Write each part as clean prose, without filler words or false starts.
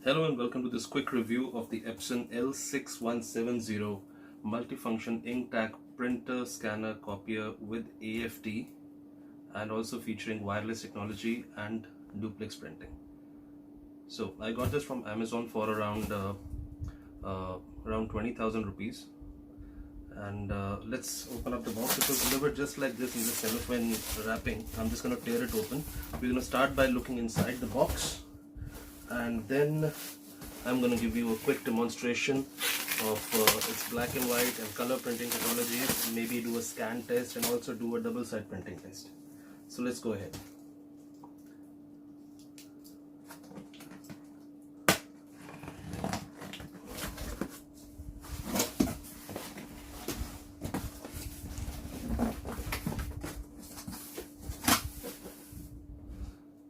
Hello and welcome to this quick review of the Epson L6170 multifunction ink tank printer scanner copier with AFT and also featuring wireless technology and duplex printing. So I got this from Amazon for around 20,000 rupees. And let's open up the box. It was delivered just like this in the cellophane wrapping. I'm just going to tear it open. We're going to start by looking inside the box, and then I'm going to give you a quick demonstration of its black and white and color printing technology, maybe do a scan test and also do a double side printing test. So let's go ahead.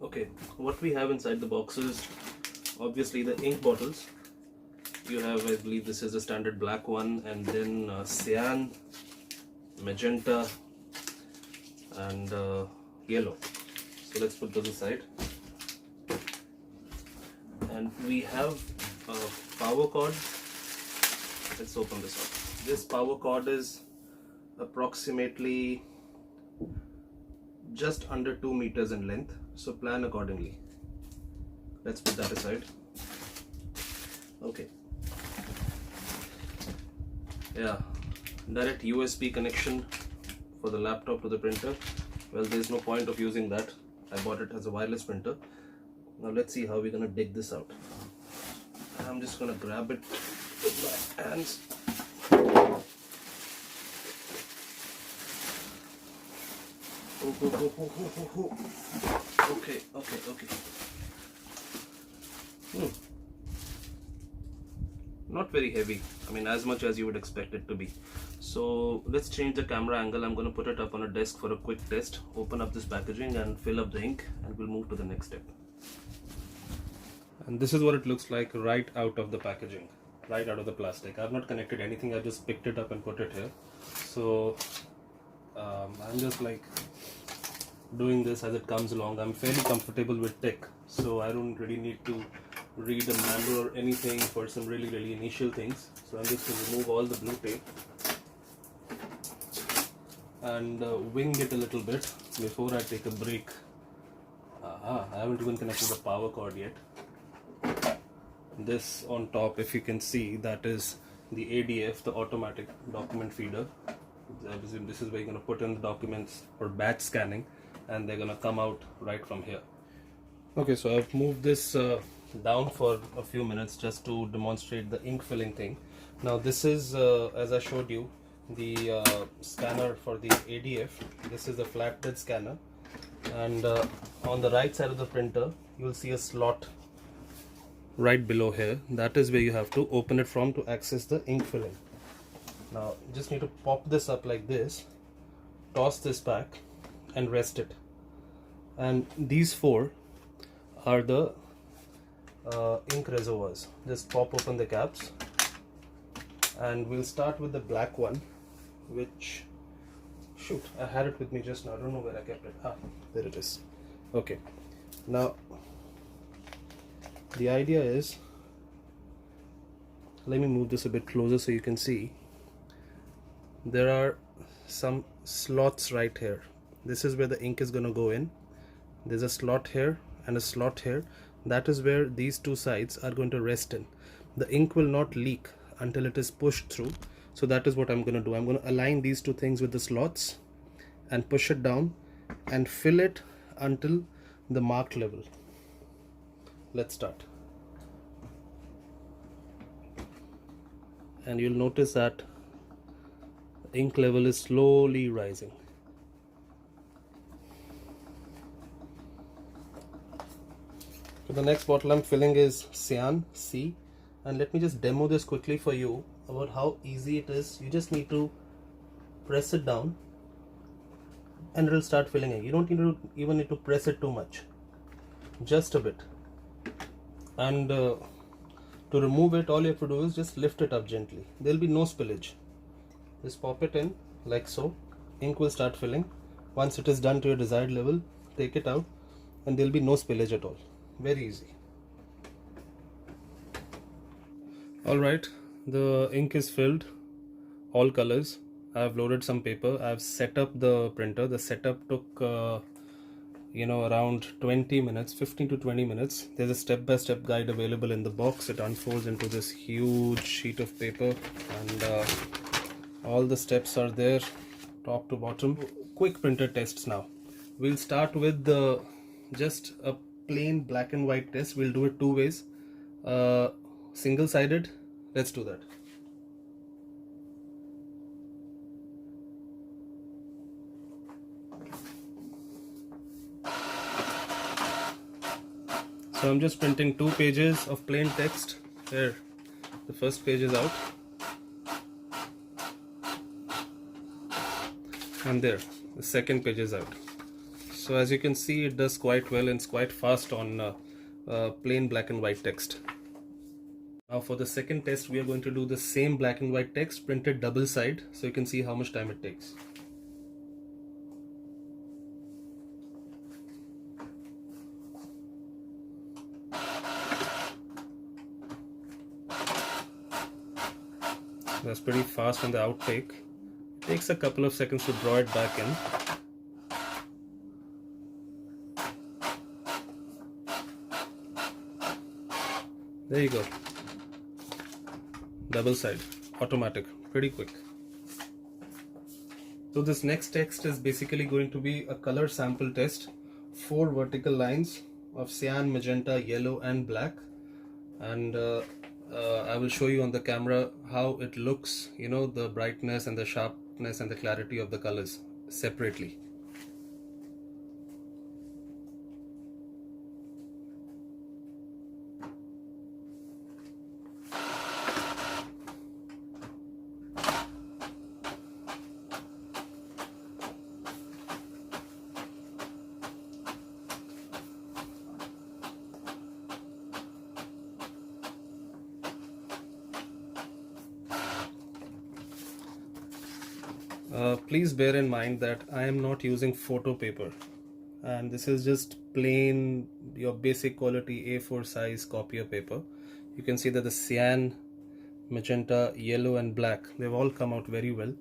Okay, what we have inside the box is obviously the ink bottles. You have, I believe this is a standard black one, and then cyan, magenta and yellow. So let's put those aside. And we have a power cord. Let's open this up. This power cord is approximately just under 2 meters in length, so plan accordingly. Let's put that aside. Okay. Yeah, direct USB connection for the laptop to the printer. Well, there's no point of using that. I bought it as a wireless printer. Now let's see how we're gonna dig this out. I'm just gonna grab it with my hands. Okay. Not very heavy. I mean, as much as you would expect it to be. So let's change the camera angle. I'm going to put it up on a desk for a quick test. Open up this packaging and fill up the ink, and we'll move to the next step. And this is what it looks like right out of the packaging, right out of the plastic. I've not connected anything. I just picked it up and put it here. So I'm just like doing this as it comes along. I'm fairly comfortable with tech, so I don't really need to read a manual or anything for some really initial things. So I'm just going to remove all the blue tape and wing it a little bit before I take a break. I haven't even connected the power cord yet. This on top, if you can see, that is the ADF, the automatic document feeder. I presume this is where you're going to put in the documents for batch scanning, and they're going to come out right from here. Okay, so I've moved this down for a few minutes just to demonstrate the ink filling thing. Now this is, as I showed you, the scanner for the ADF. This is the flatbed scanner, and on the right side of the printer you'll see a slot right below here. That is where you have to open it from to access the ink filling. Now you just need to pop this up like this, toss this back and rest it, and these four are the ink reservoirs. Just pop open the caps, and we'll start with the black one, which, shoot, I had it with me just now. I don't know where I kept it. There it is. Okay, now the idea is, let me move this a bit closer so you can see. There are some slots right here. This is where the ink is going to go in. There's a slot here and a slot here. That is where these two sides are going to rest in. The ink will not leak until it is pushed through. So that is what I'm going to do. I'm going to align these two things with the slots and push it down and fill it until the marked level. Let's start. And you'll notice that the ink level is slowly rising. So the next bottle I'm filling is cyan C, and let me just demo this quickly for you about how easy it is. You just need to press it down and it will start filling in. You don't even need to press it too much, just a bit. And to remove it, all you have to do is just lift it up gently. There will be no spillage. Just pop it in like so. Ink will start filling. Once it is done to your desired level, take it out and there will be no spillage at all. Very easy. Alright, the ink is filled, all colors. I've loaded some paper. I've set up the printer. The setup took around 20 minutes, 15 to 20 minutes. There's a step-by-step guide available in the box. It unfolds into this huge sheet of paper, and all the steps are there, top to bottom. Quick printer tests now. We'll start with just a plain black and white test. We'll do it two ways. Single-sided. Let's do that. So I'm just printing 2 pages of plain text. Here, the first page is out, and there, the second page is out. So as you can see, it does quite well and it's quite fast on plain black and white text. Now for the second test, we are going to do the same black and white text printed double side, so you can see how much time it takes. That's pretty fast on the outtake. It takes a couple of seconds to draw it back in. There you go. Double side, automatic, pretty quick. So this next text is basically going to be a color sample test. 4 vertical lines of cyan, magenta, yellow and black, and I will show you on the camera how it looks, the brightness and the sharpness and the clarity of the colors separately. Please bear in mind that I am not using photo paper, and this is just plain your basic quality A4 size copier paper. You can see that the cyan, magenta, yellow and black, they've all come out very well.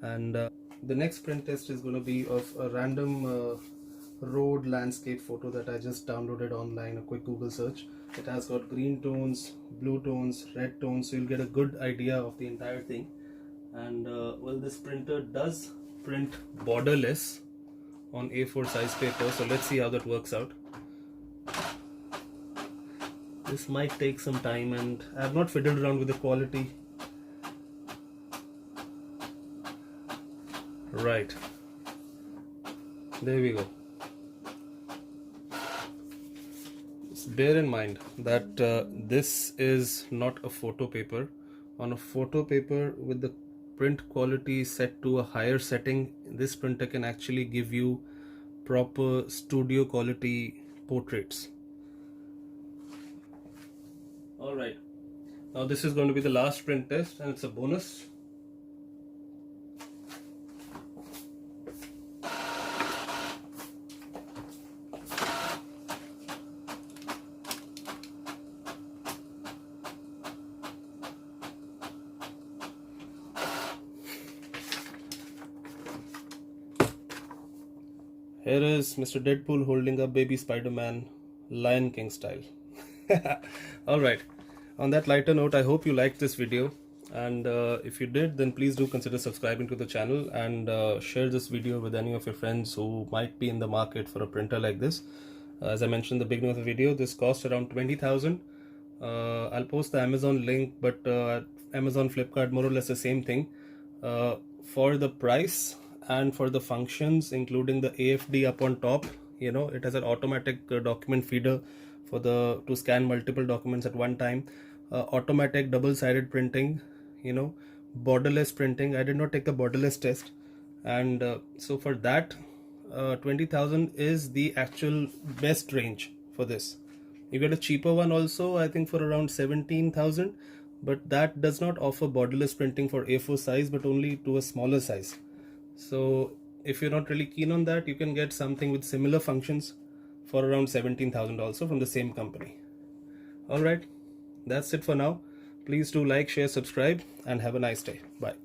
And the next print test is going to be of a random road landscape photo that I just downloaded online, a quick Google search. It has got green tones, blue tones, red tones, so you'll get a good idea of the entire thing. And well, this printer does print borderless on A4 size paper, so let's see how that works out. This might take some time, and I have not fiddled around with the quality. Right, there we go. Just bear in mind that this is not a photo paper. On a photo paper with the print quality set to a higher setting, this printer can actually give you proper studio quality portraits. Alright, now this is going to be the last print test, and it's a bonus. Here is Mr. Deadpool holding up baby Spider-Man, Lion King style. Alright, on that lighter note, I hope you liked this video, and if you did, then please do consider subscribing to the channel and share this video with any of your friends who might be in the market for a printer like this. As I mentioned in the beginning of the video, this costs around 20,000. I'll post the Amazon link, but Amazon, Flipkart, more or less the same thing. For the price and for the functions, including the AFD up on top, it has an automatic document feeder for to scan multiple documents at one time, automatic double-sided printing, borderless printing. I did not take the borderless test, and so for that 20,000 is the actual best range for this. You get a cheaper one also, I think for around 17,000, but that does not offer borderless printing for A4 size, but only to a smaller size. So if you're not really keen on that, you can get something with similar functions for around 17,000 also from the same company. Alright, that's it for now. Please do like, share, subscribe, and have a nice day. Bye.